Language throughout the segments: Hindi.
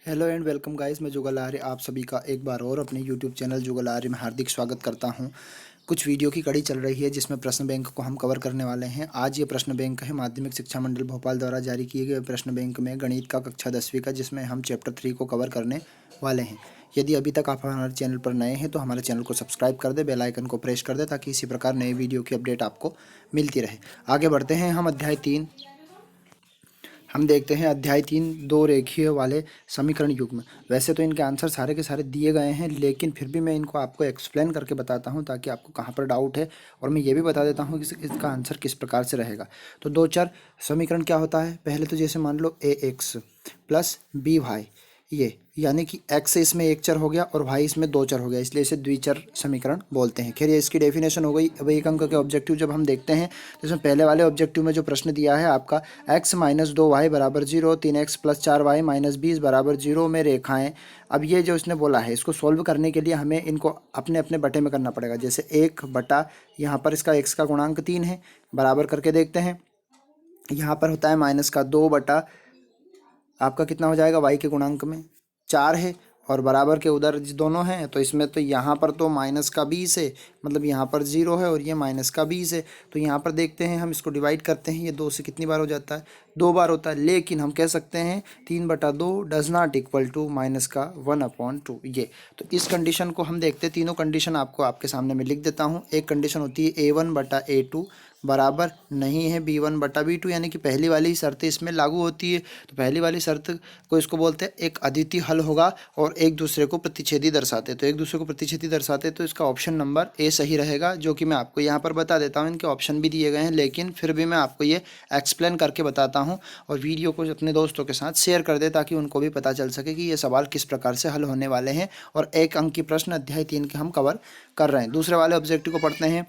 हेलो एंड वेलकम गाइस, मैं जुगल आर्य आप सभी का एक बार और अपने यूट्यूब चैनल जुगल आर्य में हार्दिक स्वागत करता हूं। कुछ वीडियो की कड़ी चल रही है जिसमें प्रश्न बैंक को हम कवर करने वाले हैं। आज ये प्रश्न बैंक है माध्यमिक शिक्षा मंडल भोपाल द्वारा जारी किए गए प्रश्न बैंक में गणित का कक्षा 10वीं का, जिसमें हम चैप्टर 3 को कवर करने वाले हैं। यदि अभी तक आप हमारे चैनल पर नए हैं तो हमारे चैनल को सब्सक्राइब कर दे, बेल आइकन को प्रेस कर दे ताकि इसी प्रकार नए वीडियो की अपडेट आपको मिलती रहे। आगे बढ़ते हैं हम अध्याय 3। हम देखते हैं अध्याय 3, दो रेखीय वाले समीकरण युग्म। वैसे तो इनके आंसर सारे के सारे दिए गए हैं, लेकिन फिर भी मैं इनको आपको एक्सप्लेन करके बताता हूं ताकि आपको कहां पर डाउट है, और मैं ये भी बता देता हूं कि इसका आंसर किस प्रकार से रहेगा। तो दो चर समीकरण क्या होता है? पहले तो जैसे मान लो ए एक्स प्लस बी वाई, ये यानी कि x इसमें एक चर हो गया और y इसमें दो चर हो गया, इसलिए इसे द्विचर समीकरण बोलते हैं। खैर, ये इसकी डेफिनेशन हो गई। अब एक अंक के ऑब्जेक्टिव जब हम देखते हैं तो इसमें पहले वाले ऑब्जेक्टिव में जो प्रश्न दिया है आपका x माइनस 2y बराबर 0, 3x प्लस 4y माइनस 20 बराबर 0 में रेखाएं। अब ये जो इसने बोला है, इसको सॉल्व करने के लिए हमें इनको अपने अपने बटे में करना पड़ेगा। जैसे एक बटा, यहाँ पर इसका x का गुणांक 3 है, बराबर करके देखते हैं। यहाँ पर होता है माइनस का 2 बटा, आपका कितना हो जाएगा, y के गुणांक में 4 है, और बराबर के उधर दोनों हैं, तो इसमें तो यहाँ पर तो माइनस का 20 है, मतलब यहाँ पर 0 है और ये माइनस का 20 है। तो यहाँ पर देखते हैं, हम इसको डिवाइड करते हैं, ये 2 से कितनी बार हो जाता है, 2 बार होता है। लेकिन हम कह सकते हैं 3/2 does not equal to minus का 1/2। ये तो इस कंडीशन को हम देखते हैं। तीनों कंडीशन आपको आपके सामने में लिख देता हूँ। एक कंडीशन होती है a1/a2 बराबर नहीं है b1/b2, यानी कि पहली वाली शर्त इसमें लागू होती है। तो पहली वाली शर्त को इसको बोलते हैं एक अद्वितीय हल होगा, और एक दूसरे को प्रतिच्छेदी दर्शाते, तो एक दूसरे को प्रतिच्छेदी दर्शाते, तो इसका ऑप्शन नंबर ए सही रहेगा, जो कि मैं आपको यहाँ पर बता देता हूँ। इनके ऑप्शन भी दिए गए हैं, लेकिन फिर भी मैं आपको ये एक्सप्लेन करके बताता हूँ, और वीडियो को अपने दोस्तों के साथ शेयर कर दे ताकि उनको भी पता चल सके कि ये सवाल किस प्रकार से हल होने वाले हैं। और एक अंक की प्रश्न अध्याय 3 के हम कवर कर रहे हैं। दूसरे वाले ऑब्जेक्टिव को पढ़ते हैं।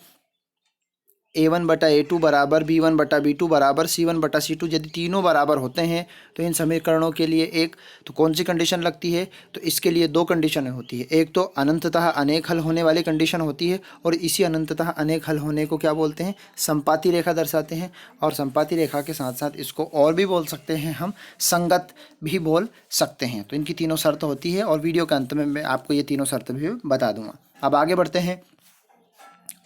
a1/a2 बराबर b1/b2 बराबर c1/c2, यदि तीनों बराबर होते हैं तो इन समीकरणों के लिए एक तो कौन सी कंडीशन लगती है? तो इसके लिए दो कंडीशनें होती है। एक तो अनंततः अनेक हल होने वाली कंडीशन होती है, और इसी अनंततः अनेक हल होने को क्या बोलते हैं? संपाती रेखा दर्शाते हैं। और संपाती रेखा के साथ साथ इसको और भी बोल सकते हैं, हम संगत भी बोल सकते हैं। तो इनकी तीनों शर्त होती है, और वीडियो के अंत में मैं आपको ये तीनों शर्त भी बता दूंगा। अब आगे बढ़ते हैं,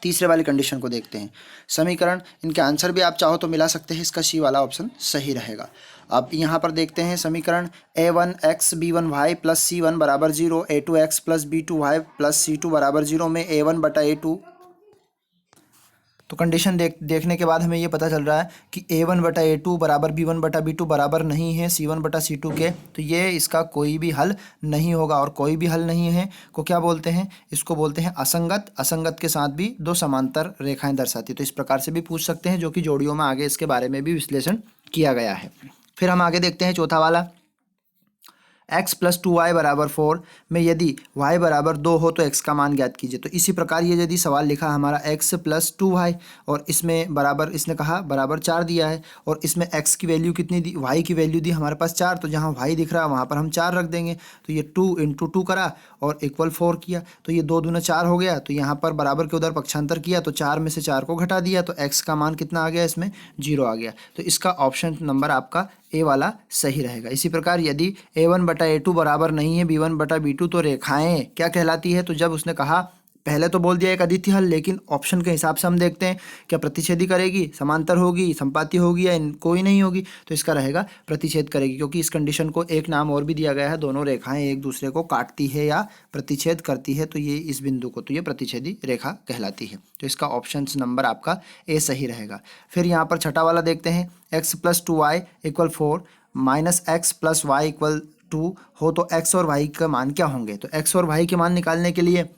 तीसरे वाली कंडीशन को देखते हैं। समीकरण, इनके आंसर भी आप चाहो तो मिला सकते हैं, इसका सी वाला ऑप्शन सही रहेगा। अब यहाँ पर देखते हैं समीकरण a1x b1y प्लस c1 बराबर 0, a2x plus b2y plus c2 बराबर 0 में a1/a2। तो कंडीशन देखने के बाद हमें ये पता चल रहा है कि a1/a2 बराबर b1/b2 बराबर नहीं है c1/c2 के, तो ये इसका कोई भी हल नहीं होगा। और कोई भी हल नहीं है को क्या बोलते हैं? इसको बोलते हैं असंगत। असंगत के साथ भी दो समांतर रेखाएं दर्शाती, तो इस प्रकार से भी पूछ सकते हैं, जो कि जोड़ियों में आगे इसके बारे में भी विश्लेषण किया गया है। फिर हम आगे देखते हैं चौथा वाला, x प्लस 2y बराबर 4 में यदि y बराबर 2 हो तो x का मान ज्ञात कीजिए। तो इसी प्रकार ये यदि सवाल लिखा हमारा x प्लस 2y, और इसमें बराबर इसने कहा बराबर 4 दिया है, और इसमें x की वैल्यू कितनी दी, y की वैल्यू दी हमारे पास 4, तो जहाँ y दिख रहा है वहाँ पर हम 4 रख देंगे। तो ये 2 × 2 करा और इक्वल 4 किया, तो ये 2 दूना 4 हो गया। तो यहाँ पर बराबर के उधर पक्षांतर किया तो 4 में से 4 को घटा दिया, तो x का मान कितना आ गया, इसमें 0 आ गया। तो इसका ऑप्शन नंबर आपका ए वाला सही रहेगा। इसी प्रकार यदि a1/a2 बराबर नहीं है b1/b2, तो रेखाएं क्या कहलाती है? तो जब उसने कहा, पहले तो बोल दिया एक अद्वितीय हल, लेकिन ऑप्शन के हिसाब से हम देखते हैं क्या प्रतिच्छेदी करेगी, समांतर होगी, संपाती होगी, या कोई नहीं होगी। तो इसका रहेगा प्रतिच्छेद करेगी, क्योंकि इस कंडीशन को एक नाम और भी दिया गया है, दोनों रेखाएं एक दूसरे को काटती है या प्रतिच्छेद करती है, तो ये इस बिंदु को तो ये प्रतिच्छेदी रेखा कहलाती है। तो इसका ऑप्शन नंबर आपका ए सही रहेगा। फिर यहाँ पर छठा वाला देखते हैं, x plus 2y equal 4 minus x plus Y equal 2 हो तो x और y का मान क्या होंगे? तो x और y के मान निकालने के लिए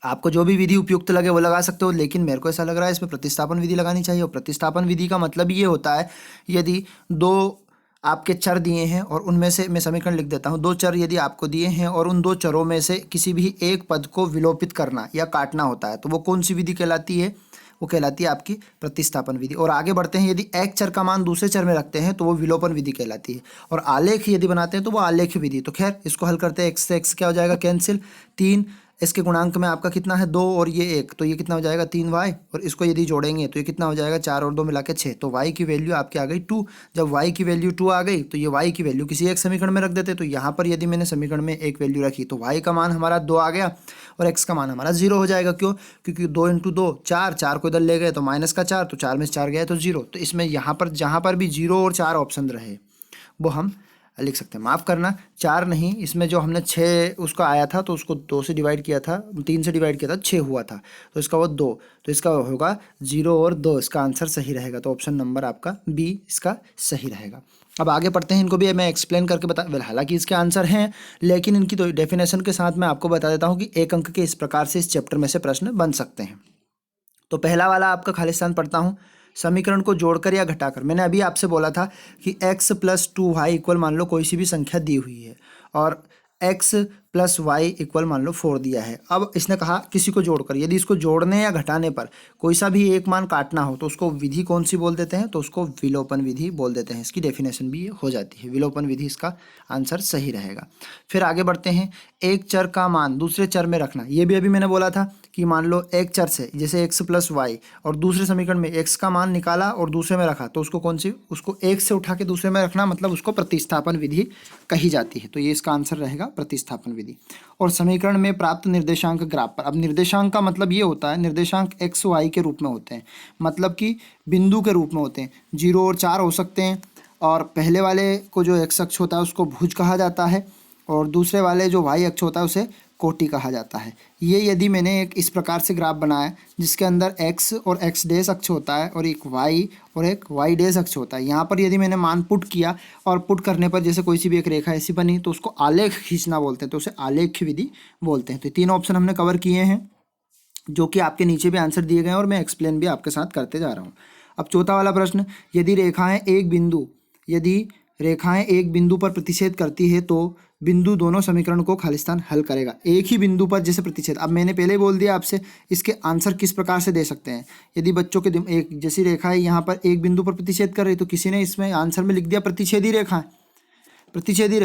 आपको जो भी विधि उपयुक्त लगे वो लगा सकते हो, लेकिन मेरे को ऐसा लग रहा है इसमें प्रतिस्थापन विधि लगानी चाहिए। और प्रतिस्थापन विधि का मतलब ये होता है, यदि दो आपके चर दिए हैं और उनमें से, मैं समीकरण लिख देता हूँ, दो चर यदि आपको दिए हैं और उन दो चरों में से किसी भी एक पद को विलोपित करना या काटना होता है, तो वो कौन सी विधि कहलाती है? वो कहलाती है आपकी प्रतिस्थापन विधि। और आगे बढ़ते हैं, यदि एक चर का मान दूसरे चर में रखते हैं तो वो विलोपन विधि कहलाती है। और आलेख यदि बनाते हैं तो वो आलेख विधि। तो खैर, इसको हल करते हैं, x से x क्या हो जाएगा, कैंसिल, 3 इसके गुणांक में आपका कितना है 2 और ये 1, तो ये कितना हो जाएगा 3y, और इसको यदि जोड़ेंगे तो ये कितना हो जाएगा 4 और 2 मिला के 6। तो y की वैल्यू आपकी आ गई 2। जब y की वैल्यू 2 आ गई तो ये y की वैल्यू किसी एक समीकरण में रख देते। तो यहाँ पर यदि मैंने समीकरण में एक वैल्यू रखी तो y का मान हमारा 2 आ गया और x का मान हमारा 0 हो जाएगा। क्यों? क्योंकि 2 × 2 4, 4 को इधर ले गए तो -4, तो 4 में से 4 गया तो 0। तो इसमें यहाँ पर जहाँ पर भी 0 और 4 ऑप्शन रहे वो हम लिख सकते हैं। माफ़ करना 4 नहीं, इसमें जो हमने 6 उसका आया था तो उसको 2 से डिवाइड किया था, 3 से डिवाइड किया था, 6 हुआ था, तो इसका वो 2, तो इसका होगा 0 और 2, इसका आंसर सही रहेगा। तो ऑप्शन नंबर आपका बी इसका सही रहेगा। अब आगे पढ़ते हैं, इनको भी मैं एक्सप्लेन करके बता, हालांकि इसके आंसर हैं लेकिन इनकी तो डेफिनेशन के साथ मैं आपको बता देता हूँ कि 1 अंक के इस प्रकार से इस चैप्टर में से प्रश्न बन सकते हैं। तो पहला वाला आपका खालिस्तान पढ़ता हूँ, समीकरण को जोड़कर या घटाकर। मैंने अभी आपसे बोला था कि x + 2y इक्वल मान लो कोई सी भी संख्या दी हुई है और x + y इक्वल मान लो 4 दिया है। अब इसने कहा किसी को जोड़कर, यदि इसको जोड़ने या घटाने पर कोई सा भी एक मान काटना हो तो उसको विधि कौन सी बोल देते हैं? तो उसको विलोपन विधि बोल देते हैं। इसकी डेफिनेशन भी हो जाती है, विलोपन विधि इसका आंसर सही रहेगा। फिर आगे बढ़ते हैं, एक चर का मान दूसरे चर में रखना। ये भी अभी मैंने बोला था कि मान लो एक चर से जैसे x + y और दूसरे समीकरण में x का मान निकाला और दूसरे में रखा तो उसको कौन सी, उसको एक से उठा के दूसरे में रखना, मतलब उसको प्रतिस्थापन विधि कही जाती है। तो ये इसका आंसर रहेगा प्रतिस्थापन विधि। और समीकरण में प्राप्त निर्देशांक ग्राफ पर, अब निर्देशांक का मतलब ये होता है, निर्देशांक x y के रूप में होते हैं, मतलब कि बिंदु के रूप में होते हैं। 0 और 4 हो सकते हैं, और पहले वाले को जो x अक्ष होता है उसको भुज कहा जाता है और दूसरे वाले जो y अक्ष होता है उसे कोटि कहा जाता है। ये यदि मैंने एक इस प्रकार से ग्राफ बनाया जिसके अंदर x और x डैश अक्ष होता है और एक y और एक y डैश अक्ष होता है, यहाँ पर यदि मैंने मान पुट किया और पुट करने पर जैसे कोई सी भी एक रेखा ऐसी बनी तो उसको आलेख खींचना बोलते हैं, तो उसे आलेख्य विधि बोलते हैं। तो 3 ऑप्शन हमने कवर किए हैं जो कि आपके नीचे भी आंसर दिए गए हैं और मैं एक्सप्लेन भी आपके साथ करते जा रहा हूँ। अब चौथा वाला प्रश्न, यदि रेखाएं एक बिंदु पर प्रतिच्छेद करती है तो बिंदु दोनों समीकरण को खालिस्तान हल करेगा। एक ही बिंदु पर जैसे प्रतिच्छेद, अब मैंने पहले ही बोल दिया आपसे इसके आंसर किस प्रकार से दे सकते हैं। यदि बच्चों के एक जैसी रेखा है यहाँ पर एक बिंदु पर प्रतिच्छेद कर रही तो किसी ने इसमें आंसर में लिख दिया प्रतिच्छेदी रेखाएं, प्रतिच्छेदी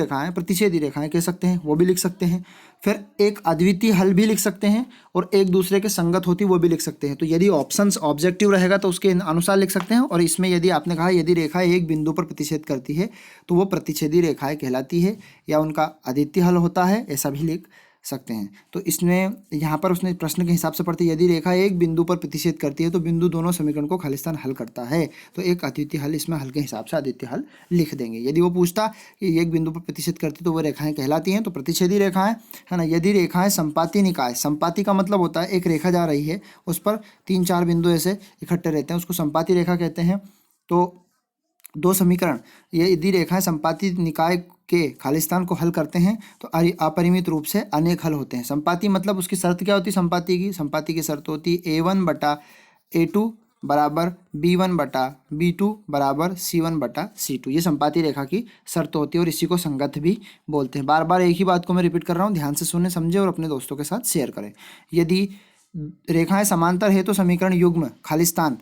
रेखाएं कह सकते हैं, वो भी लिख सकते हैं। फिर एक अद्वितीय हल भी लिख सकते हैं और एक दूसरे के संगत होती वो भी लिख सकते हैं। तो यदि ऑप्शंस ऑब्जेक्टिव रहेगा तो उसके अनुसार लिख सकते हैं, और इसमें यदि आपने कहा यदि रेखा एक बिंदु पर प्रतिच्छेद करती है तो वो प्रतिच्छेदी रेखाएं कहलाती है या उनका अद्वितीय हल होता है, ऐसा भी लिख सकते हैं। तो इसमें यहाँ पर उसने प्रश्न के हिसाब से पढ़ती है, यदि रेखा एक बिंदु पर प्रतिच्छेद करती है तो बिंदु दोनों समीकरण को खालिस्तान हल करता है। तो एक अद्वितीय हल इसमें हल के हिसाब से अद्वितीय हल लिख देंगे। यदि वो पूछता कि एक बिंदु पर प्रतिच्छेद करती तो वो रेखाएं कहलाती हैं, तो प्रतिच्छेदी रेखाएं है ना। यदि रेखाएं संपाती निकाय, संपाती का मतलब होता है एक रेखा जा रही है उस पर 3-4 बिंदु ऐसे इकट्ठे रहते हैं, उसको संपाती रेखा कहते हैं। तो 2 समीकरण ये यदि रेखाएं संपाती निकाय के खालिस्तान को हल करते हैं तो अपरिमित रूप से अनेक हल होते हैं। संपाती मतलब उसकी शर्त क्या होती है? संपाती की शर्त होती है a1/a2 बराबर b1/b2 बराबर c1/c2। ये संपाती रेखा की शर्त होती है और इसी को संगत भी बोलते हैं। बार बार एक ही बात को मैं रिपीट कर रहा हूँ, ध्यान से सुने, समझे और अपने दोस्तों के साथ शेयर करें। यदि रेखाएं समांतर है तो समीकरण युग्म खालिस्तान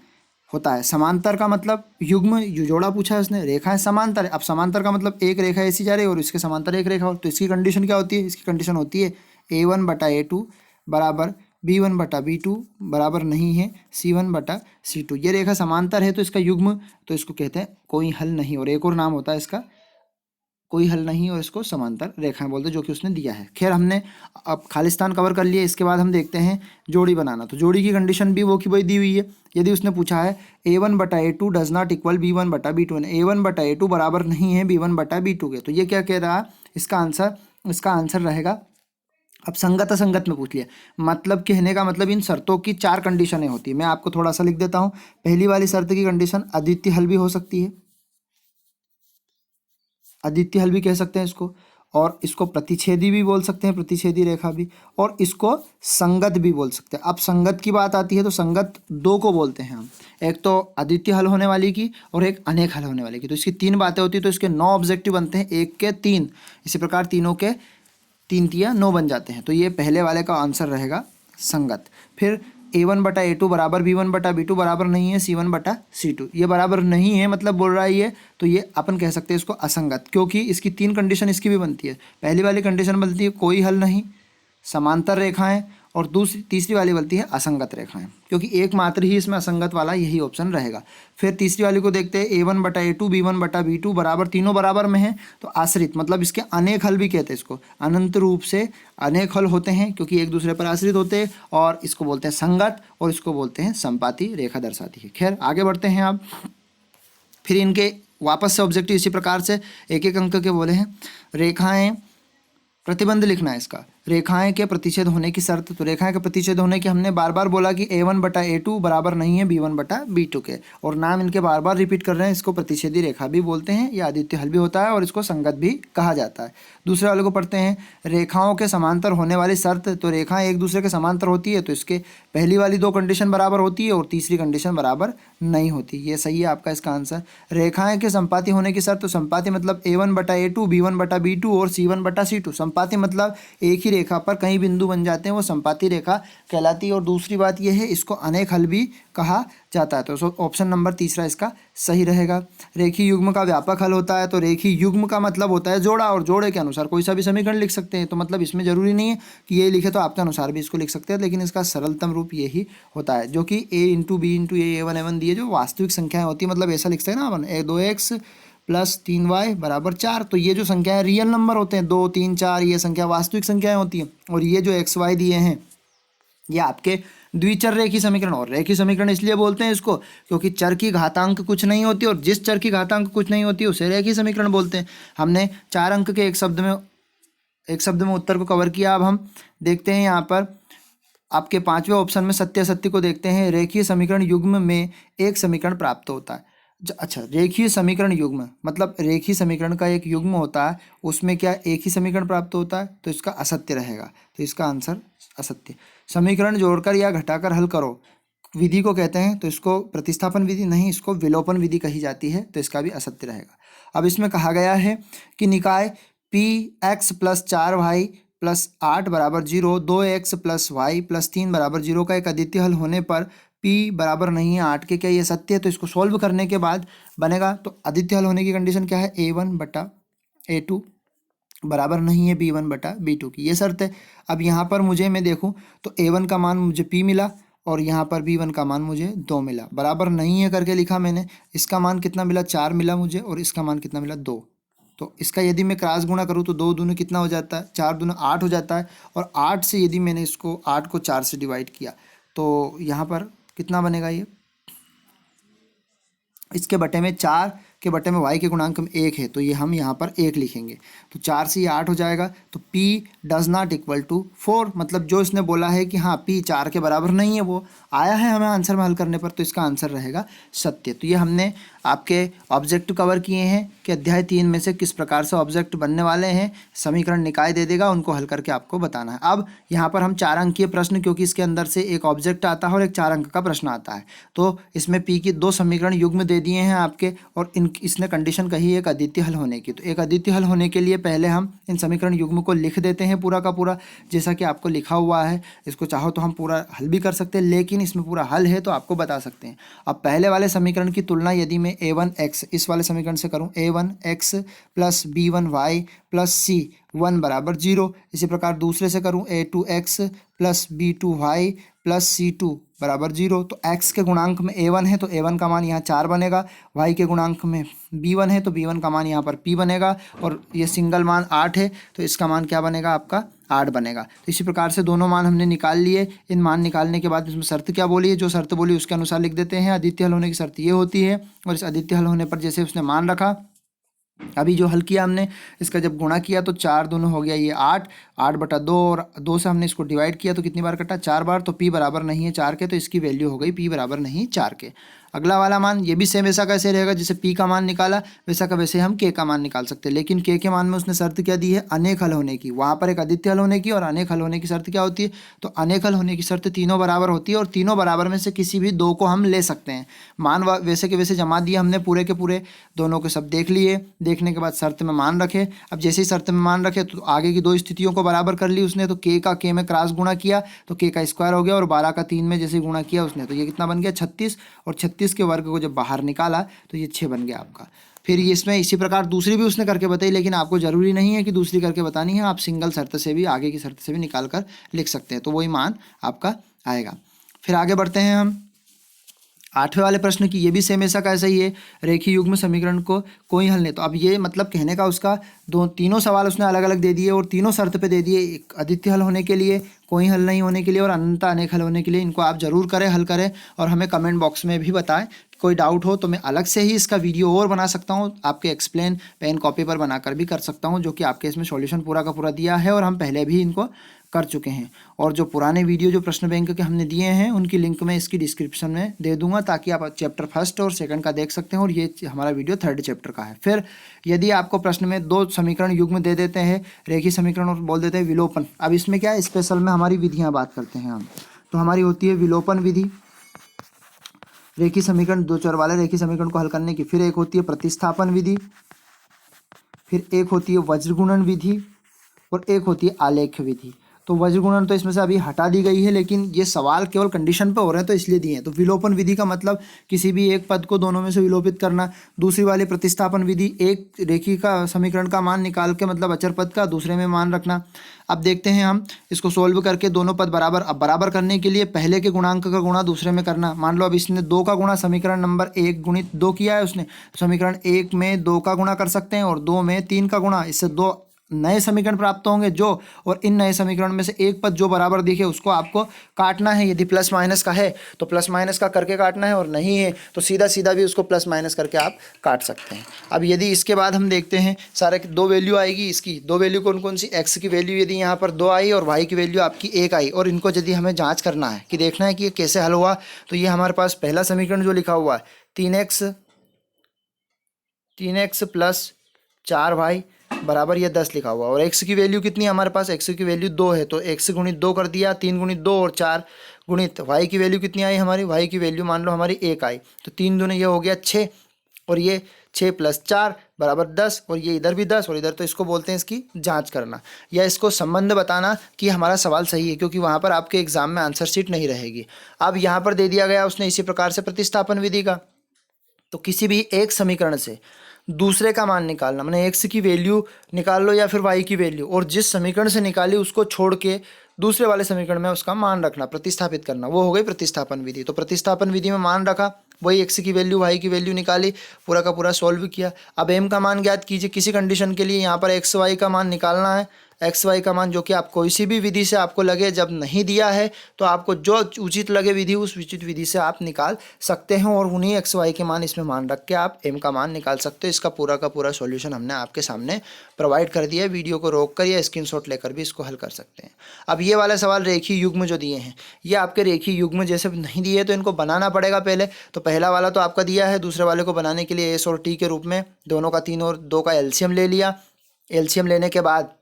होता है। समांतर का मतलब युग्म जोड़ा पूछा है उसने, रेखाएं समांतर है। अब समांतर का मतलब एक रेखा ऐसी जा रही है और इसके समांतर एक रेखा हो, तो इसकी कंडीशन क्या होती है? इसकी कंडीशन होती है a1/a2 बराबर b1/b2 बराबर नहीं है c1/c2। ये रेखा समांतर है तो इसका युग्म, तो इसको कहते हैं कोई हल नहीं, और एक और नाम होता है इसका कोई हल नहीं, और इसको समांतर रेखाएं बोलते हैं जो कि उसने दिया है। खैर हमने अब खालिस्तान कवर कर लिया, इसके बाद हम देखते हैं जोड़ी बनाना। तो जोड़ी की कंडीशन भी वो की वही दी हुई है। यदि उसने पूछा है a1/a2 does not equal b1/b2, a1/a2 बराबर नहीं है b1/b2 के, तो ये क्या कह रहा है? इसका आंसर रहेगा, अब संगत असंगत में पूछ लिया, मतलब कहने का मतलब इन शर्तों की 4 कंडीशनें होती है। मैं आपको थोड़ा सा लिख देता हूँ। पहली वाली शर्त की कंडीशन अद्वितीय हल भी हो सकती है, अद्वितीय हल भी कह सकते हैं इसको, और इसको प्रतिच्छेदी भी बोल सकते हैं, प्रतिच्छेदी रेखा भी, और इसको संगत भी बोल सकते हैं। अब संगत की बात आती है तो संगत 2 को बोलते हैं हम, एक तो अद्वितीय हल होने वाली की और एक अनेक हल होने वाली की। तो इसकी 3 बातें होती है, तो इसके 9 ऑब्जेक्टिव बनते हैं, 1 के 3, इसी प्रकार तीनों के 3 तिया 9 बन जाते हैं। तो ये पहले वाले का आंसर रहेगा संगत। फिर a1/a2 बराबर b1/b2 बराबर नहीं है c1/c2, ये बराबर नहीं है मतलब बोल रहा है ये, तो ये अपन कह सकते हैं इसको असंगत, क्योंकि इसकी 3 कंडीशन इसकी भी बनती है। पहली वाली कंडीशन बनती है कोई हल नहीं, समांतर रेखाएं और तीसरी वाली बोलती है असंगत रेखाएं, क्योंकि एकमात्र ही इसमें असंगत वाला यही ऑप्शन रहेगा। फिर तीसरी वाली को देखते हैं, a1/a2 b1/b2 बराबर, तीनों बराबर में है तो आश्रित, मतलब इसके अनेक हल भी कहते हैं, इसको अनंत रूप से अनेक हल होते हैं क्योंकि एक दूसरे पर आश्रित होते हैं, और इसको बोलते हैं संगत और इसको बोलते हैं संपाती रेखा दर्शाती है। खैर आगे बढ़ते हैं अब। फिर इनके वापस से ऑब्जेक्टिव इसी प्रकार से एक एक अंक के बोले हैं। रेखाएं, प्रतिबंध लिखना है इसका, रेखाएं के प्रतिच्छेद होने की शर्त। तो रेखाएं के प्रतिच्छेद होने की हमने बार बार बोला कि a1/a2 बराबर नहीं है b1/b2 के, और नाम इनके बार बार रिपीट कर रहे हैं। इसको प्रतिच्छेदी रेखा भी बोलते हैं, या आदित्य हल भी होता है, और इसको संगत भी कहा जाता है। दूसरे वाले को पढ़ते हैं, रेखाओं के समांतर होने वाली शर्त। तो रेखाएं एक दूसरे के समांतर होती है तो इसके पहली वाली दो कंडीशन बराबर होती है और तीसरी कंडीशन बराबर नहीं होती। ये सही है आपका इसका आंसर। रेखाएं के संपाती होने की शर्त। तो संपाती मतलब a1/a2 b1/b2 और c1/c2। संपाती मतलब एक ही रेखा पर कई बिंदु बन जाते हैं, वो संपाती रेखा कहलाती है। और दूसरी बात यह है, इसको अनेक हल भी कहा जाता है। तो ऑप्शन नंबर तीसरा इसका सही रहेगा। रेखीय युग्म का व्यापक हल होता है। तो रेखीय युग्म का मतलब होता है जोड़ा, और जोड़े के अनुसार कोई सा भी समीकरण लिख सकते हैं। तो मतलब इसमें जरूरी नहीं है कि ये लिखे तो आपके अनुसार भी इसको लिख सकते हैं, लेकिन इसका सरलतम रूप यही होता है, जो कि a×b×a1 दिए जो वास्तविक संख्याएं होती है। मतलब ऐसा लिख सकते हैं ना अपन, 2x + 3y = 4। तो ये जो संख्याएं रियल नंबर होते हैं 2, 3, 4, ये संख्या वास्तविक संख्याएं होती हैं। और ये जो xy दिए हैं ये आपके द्विचर रेखीय समीकरण। और रेखीय समीकरण इसलिए बोलते हैं इसको क्योंकि चर की घातांक कुछ नहीं होती, और जिस चर की घातांक कुछ नहीं होती उसे रेखीय समीकरण बोलते हैं। हमने 4 अंक के एक शब्द में उत्तर को कवर किया। अब हम देखते हैं यहाँ पर आपके 5वें ऑप्शन में सत्य असत्य को देखते हैं। रेखीय समीकरण युग्म में एक समीकरण प्राप्त होता है। अच्छा, रेखीय समीकरण युग्म मतलब रेखीय समीकरण का एक युग्म होता है, उसमें क्या एक ही समीकरण प्राप्त होता है, तो इसका असत्य रहेगा। तो इसका आंसर असत्य। समीकरण जोड़कर या घटाकर हल करो विधि को कहते हैं, तो इसको प्रतिस्थापन विधि नहीं, इसको विलोपन विधि कही जाती है, तो इसका भी असत्य रहेगा। अब इसमें कहा गया है कि निकाय px + 4y + 8 = 0, 2x + y + 3 = 0 का एक अद्वितीय हल होने पर p बराबर नहीं है 8 के। क्या ये सत्य है? तो इसको सॉल्व करने के बाद बनेगा। तो अद्वितीय हल होने की कंडीशन क्या है, a1/a2 बराबर नहीं है b1/b2 की, ये शर्त है। अब यहाँ पर मैं देखूँ तो a1 का मान मुझे p मिला और यहाँ पर b1 का मान मुझे 2 मिला। बराबर नहीं है करके लिखा मैंने। इसका मान कितना मिला, 4 मिला मुझे, और इसका मान कितना मिला, 2। तो इसका यदि मैं क्रॉस गुणा करूँ तो 2 दूनी कितना हो जाता है, 4 दूनी 8 हो जाता है। और 8 से यदि मैंने इसको 8 को 4 से डिवाइड किया तो यहाँ पर कितना बनेगा, ये इसके बटे में 4 के बटे में y के गुणांक में 1 है, तो ये हम यहाँ पर 1 लिखेंगे। तो 4 से ये 8 हो जाएगा। तो p ≠ 4, मतलब जो इसने बोला है कि हाँ p 4 के बराबर नहीं है, वो आया है हमें आंसर में हल करने पर, तो इसका आंसर रहेगा सत्य। तो ये हमने आपके ऑब्जेक्ट कवर किए हैं कि अध्याय 3 में से किस प्रकार से ऑब्जेक्ट बनने वाले हैं। समीकरण निकाय दे देगा, उनको हल करके आपको बताना है। अब यहाँ पर हम 4 अंकीय प्रश्न, क्योंकि इसके अंदर से एक ऑब्जेक्ट आता है और एक 4 अंक का प्रश्न आता है, तो इसमें p की 2 समीकरण युग्म दे दिए हैं आपके, और इसने कंडीशन कही एक अद्वितीय हल होने की। तो एक अद्वितीय हल होने के लिए पहले हम इन समीकरण युग्म को लिख देते हैं पूरा का पूरा, जैसा कि आपको लिखा हुआ है। इसको चाहो तो हम पूरा हल भी कर सकते हैं, लेकिन इसमें पूरा हल है तो आपको बता सकते हैं। अब पहले वाले समीकरण की तुलना यदि मैं a1x इस वाले समीकरण से करूं, a1x + b1y + c1 = 0। इसी प्रकार दूसरे से करूं, a2x + b2y + c2 = 0। तो x के गुणांक में a1 है तो a1 का मान यहाँ 4 बनेगा, y के गुणांक में b1 है तो b1 का मान यहाँ पर p बनेगा, और ये सिंगल मान 8 है तो इसका मान क्या बनेगा, आपका 8 बनेगा। तो इसी प्रकार से दोनों मान हमने निकाल लिए। इन मान निकालने के बाद इसमें शर्त क्या बोली है, जो शर्त बोली उसके अनुसार लिख देते हैं। अद्वितीय हल होने की शर्त ये होती है, और इस अद्वितीय हल होने पर जैसे उसने मान रखा, अभी जो हल किया हमने, इसका जब गुणा किया तो 4 दूनी हो गया ये 8/2, और 2 से हमने इसको डिवाइड किया तो कितनी बार कटा, 4 बार। तो p बराबर नहीं है 4 के, तो इसकी वैल्यू हो गई p बराबर नहीं 4 के। अगला वाला मान ये भी सेम वैसा कैसे रहेगा, जैसे p का मान निकाला वैसा का वैसे हम k का मान निकाल सकते हैं। लेकिन k के मान में उसने शर्त क्या दी है, अनेक हल होने की। वहाँ पर एक अद्वितीय हल होने की और अनेक हल होने की शर्त क्या होती है, तो अनेक हल होने की शर्त तीनों बराबर होती है, और तीनों बराबर में से किसी भी 2 को हम ले सकते हैं। मान वैसे के वैसे जमा दिए हमने, पूरे के पूरे दोनों के सब देख लिए। देखने के बाद शर्त में मान रखे। अब जैसे ही शर्त में मान रखे तो आगे की 2 स्थितियों को बराबर कर ली उसने। तो k का k में क्रॉस गुणा किया तो k का स्क्वायर हो गया, और 12 का 3 में जैसे गुणा किया उसने तो ये कितना बन गया, 36। और 36 के वर्ग को जब बाहर निकाला तो ये 6 बन गया आपका। फिर इसमें इसी प्रकार दूसरी भी उसने करके बताई, लेकिन आपको ज़रूरी नहीं है कि दूसरी करके बतानी है, आप सिंगल शर्त से भी, आगे की शर्त से भी निकाल कर लिख सकते हैं, तो वही मान आपका आएगा। फिर आगे बढ़ते हैं हम 8वें वाले प्रश्न की। ये भी सेम ऐसा कैसा ही है, रेखीय युग्म समीकरण को कोई हल नहीं। तो अब ये मतलब कहने का उसका तीनों सवाल उसने अलग अलग दे दिए और तीनों शर्त पे दे दिए, एक अद्वितीय हल होने के लिए, कोई हल नहीं होने के लिए और अनंत अनेक हल होने के लिए। इनको आप जरूर करें, हल करें और हमें कमेंट बॉक्स में भी बताएं। कोई डाउट हो तो मैं अलग से ही इसका वीडियो और बना सकता हूँ, आपके एक्सप्लेन पेन कॉपी पर बनाकर भी कर सकता हूँ, जो कि आपके इसमें सॉल्यूशन पूरा का पूरा दिया है और हम पहले भी इनको कर चुके हैं। और जो पुराने वीडियो जो प्रश्न बैंक के हमने दिए हैं उनकी लिंक मैं इसकी डिस्क्रिप्शन में दे दूंगा, ताकि आप चैप्टर फर्स्ट और सेकंड का देख सकते हैं, और ये हमारा वीडियो थर्ड चैप्टर का है। फिर यदि आपको प्रश्न में 2 समीकरण युग्म दे देते हैं, रेखीय समीकरण और बोल देते हैं विलोपन। अब इसमें क्या है, स्पेशल में हमारी विधियाँ बात करते हैं हम। तो हमारी होती है विलोपन विधि, रेखीय समीकरण, 2 चर वाले रेखीय समीकरण को हल करने की। फिर एक होती है प्रतिस्थापन विधि, फिर एक होती है वज्रगुणन विधि और एक होती है आलेख विधि। तो वज्रगुणन तो इसमें से अभी हटा दी गई है, लेकिन ये सवाल केवल कंडीशन पे हो रहे हैं तो इसलिए दिए हैं। तो विलोपन विधि का मतलब किसी भी एक पद को दोनों में से विलोपित करना। दूसरी वाली प्रतिस्थापन विधि, एक रेखी का समीकरण का मान निकाल के, मतलब अचर पद का दूसरे में मान रखना। अब देखते हैं हम इसको सोल्व करके, दोनों पद बराबर। अब बराबर करने के लिए पहले के गुणांक का गुणा दूसरे में करना। मान लो अब इसने 2 का गुणा समीकरण नंबर 1 गुणित 2 किया है उसने, समीकरण 1 में 2 का गुणा कर सकते हैं और 2 में 3 का गुणा। इससे 2 नए समीकरण प्राप्त होंगे जो, और इन नए समीकरण में से एक पद जो बराबर दिखे उसको आपको काटना है। यदि प्लस माइनस का है तो प्लस माइनस का करके काटना है, और नहीं है तो सीधा सीधा भी उसको प्लस माइनस करके आप काट सकते हैं। अब यदि इसके बाद हम देखते हैं, सारे 2 वैल्यू आएगी इसकी। 2 वैल्यू कौन कौन सी, एक्स की वैल्यू यदि यहाँ पर 2 आई और वाई की वैल्यू आपकी 1 आई, और इनको यदि हमें जाँच करना है कि देखना है कि ये कैसे हल हुआ, तो ये हमारे पास पहला समीकरण जो लिखा हुआ है 3x प्लस 4y बराबर ये 10 लिखा हुआ, और x की वैल्यू कितनी है हमारे पास, x की वैल्यू 2 है, तो x गुणित 2 कर दिया, 3 गुणित 2 और 4 गुणित y की वैल्यू कितनी आई हमारी, y की वैल्यू मान लो हमारी 1 आई, तो 3 दूने ये हो गया 6, और ये 6 प्लस 4 बराबर 10, और ये इधर भी 10 और इधर, तो इसको बोलते हैं इसकी जांच करना, या इसको संबंध बताना कि हमारा सवाल सही है, क्योंकि वहाँ पर आपके एग्जाम में आंसर शीट नहीं रहेगी। अब यहाँ पर दे दिया गया उसने इसी प्रकार से प्रतिस्थापन विधि का। तो किसी भी एक समीकरण से दूसरे का मान निकालना, मैंने एक्स की वैल्यू निकाल लो या फिर वाई की वैल्यू, और जिस समीकरण से निकाली उसको छोड़ के दूसरे वाले समीकरण में उसका मान रखना, प्रतिस्थापित करना, वो हो गई प्रतिस्थापन विधि। तो प्रतिस्थापन विधि में मान रखा, वही एक्स की वैल्यू वाई की वैल्यू निकाली, पूरा का पूरा सॉल्व किया। अब एम का मान ज्ञात कीजिए, किसी कंडीशन के लिए यहाँ पर एक्स वाई का मान निकालना है, एक्स वाई का मान जो कि आप कोई सी भी विधि से आपको लगे, जब नहीं दिया है तो आपको जो उचित लगे विधि, उस उचित विधि से आप निकाल सकते हैं, और उन्हीं एक्स वाई के मान इसमें मान रख के आप एम का मान निकाल सकते हो। इसका पूरा का पूरा सॉल्यूशन हमने आपके सामने प्रोवाइड कर दिया है, वीडियो को रोक कर या स्क्रीनशॉट लेकर भी इसको हल कर सकते हैं। अब ये वाला सवाल रेखीय युग्म जो दिए हैं, ये आपके रेखीय युग्म जैसे नहीं दिए तो इनको बनाना पड़ेगा पहले। तो पहला वाला तो आपका दिया है, दूसरे वाले को बनाने के लिए एस और टी के रूप में दोनों का 3 और 2 का एलसीएम ले लिया। एलसीएम लेने के बाद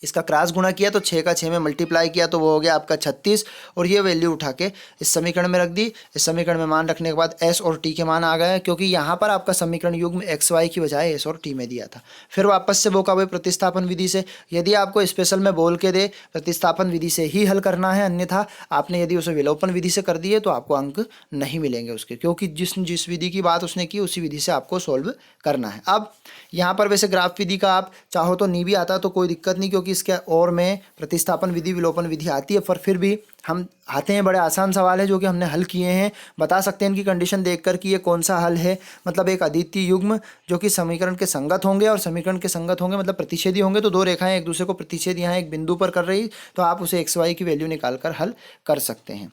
इसका क्रॉस गुणा किया, तो 6 का 6 में मल्टीप्लाई किया, तो वो हो गया आपका 36, और ये वैल्यू उठा के इस समीकरण में रख दी। इस समीकरण में मान रखने के बाद एस और टी के मान आ गए, क्योंकि यहाँ पर आपका समीकरण युग्म एक्स वाई की बजाय एस और टी में दिया था। फिर वापस से वो का वही प्रतिस्थापन विधि से, यदि आपको स्पेशल में बोल के दे प्रतिस्थापन विधि से ही हल करना है, अन्यथा आपने यदि उसे विलोपन विधि से कर दिए तो आपको अंक नहीं मिलेंगे उसके, क्योंकि जिस विधि की बात उसने की उसी विधि से आपको सोल्व करना है। अब यहाँ पर वैसे ग्राफ विधि का आप चाहो तो नहीं भी आता तो कोई दिक्कत नहीं, क्योंकि इसके और में प्रतिस्थापन विधि विलोपन विधि आती है, पर फिर भी हम आते हैं, बड़े आसान सवाल है जो कि हमने हल किए हैं, बता सकते हैं इनकी कंडीशन देखकर कि ये कौन सा हल है। मतलब एक अद्वितीय युग्म जो कि समीकरण के संगत होंगे, और समीकरण के संगत होंगे मतलब प्रतिच्छेदी होंगे, तो 2 रेखाएं एक दूसरे को प्रतिच्छेद यहाँ एक बिंदु पर कर रही, तो आप उसे एक्स वाई की वैल्यू निकाल कर हल कर सकते हैं।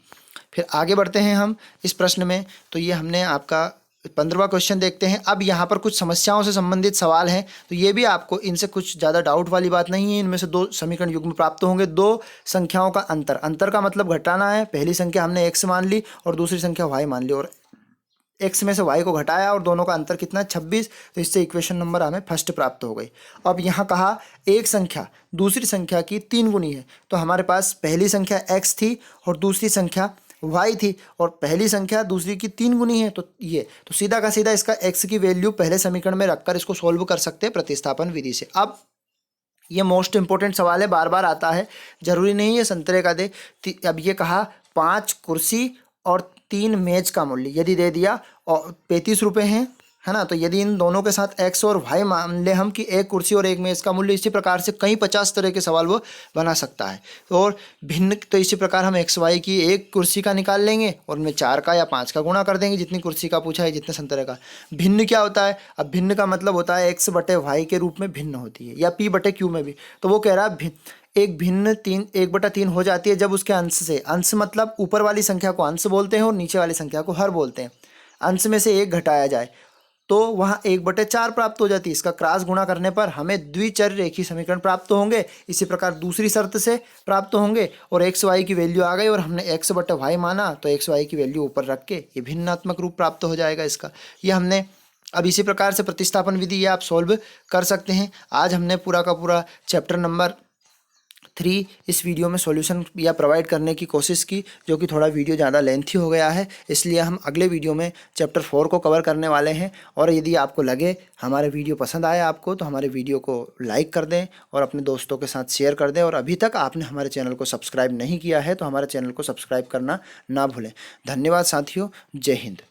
फिर आगे बढ़ते हैं हम इस प्रश्न में। तो ये हमने आपका 15वां क्वेश्चन देखते हैं। अब यहाँ पर कुछ समस्याओं से संबंधित सवाल हैं, तो ये भी आपको इनसे कुछ ज़्यादा डाउट वाली बात नहीं है। इनमें से 2 समीकरण युग्म प्राप्त होंगे, 2 संख्याओं का अंतर, अंतर का मतलब घटाना है। पहली संख्या हमने x मान ली और दूसरी संख्या y मान ली, और x में से y को घटाया, और दोनों का अंतर कितना 26, तो इससे इक्वेशन नंबर हमें फर्स्ट प्राप्त हो गई। अब यहाँ कहा एक संख्या दूसरी संख्या की 3 गुनी है, तो हमारे पास पहली संख्या x थी और दूसरी संख्या y थी, और पहली संख्या दूसरी की 3 गुनी है, तो ये तो सीधा का सीधा इसका x की वैल्यू पहले समीकरण में रखकर इसको सोल्व कर सकते हैं प्रतिस्थापन विधि से। अब ये मोस्ट इंपॉर्टेंट सवाल है, बार बार आता है, जरूरी नहीं है संतरे का दे। अब ये कहा 5 कुर्सी और 3 मेज का मूल्य यदि दे दिया, और 35 रुपये हैं, है ना। तो यदि इन दोनों के साथ x और y मान ले हम कि एक कुर्सी और एक मेज़ का मूल्य, इसी प्रकार से कई 50 तरह के सवाल वो बना सकता है। और भिन्न, तो इसी प्रकार हम x y की एक कुर्सी का निकाल लेंगे और उनमें 4 का या 5 का गुणा कर देंगे, जितनी कुर्सी का पूछा है, जितने संतरे का। भिन्न क्या होता है? अब भिन्न का मतलब होता है x बटे y के रूप में भिन्न होती है, या p बटे q में भी। तो वो कह रहा है एक भिन्न 1/3 हो जाती है जब उसके अंश से, अंश मतलब ऊपर वाली संख्या को अंश बोलते हैं और नीचे वाली संख्या को हर बोलते हैं, अंश में से 1 घटाया जाए तो वहाँ 1/4 प्राप्त हो जाती है। इसका क्रॉस गुणा करने पर हमें द्विचर रेखीय समीकरण प्राप्त होंगे। इसी प्रकार दूसरी शर्त से प्राप्त होंगे, और एक्स वाई की वैल्यू आ गई और हमने एक्स बटे वाई माना, तो एक्स वाई की वैल्यू ऊपर रख के ये भिन्नात्मक रूप प्राप्त हो जाएगा इसका। ये हमने अब इसी प्रकार से प्रतिस्थापन विधि ये आप सॉल्व कर सकते हैं। आज हमने पूरा का पूरा चैप्टर नंबर 3 इस वीडियो में सॉल्यूशन या प्रोवाइड करने की कोशिश की, जो कि थोड़ा वीडियो ज़्यादा लेंथी हो गया है, इसलिए हम अगले वीडियो में चैप्टर 4 को कवर करने वाले हैं। और यदि आपको लगे हमारे वीडियो पसंद आए आपको, तो हमारे वीडियो को लाइक कर दें और अपने दोस्तों के साथ शेयर कर दें। और अभी तक आपने हमारे चैनल को सब्सक्राइब नहीं किया है तो हमारे चैनल को सब्सक्राइब करना ना भूलें। धन्यवाद साथियों, जय हिंद।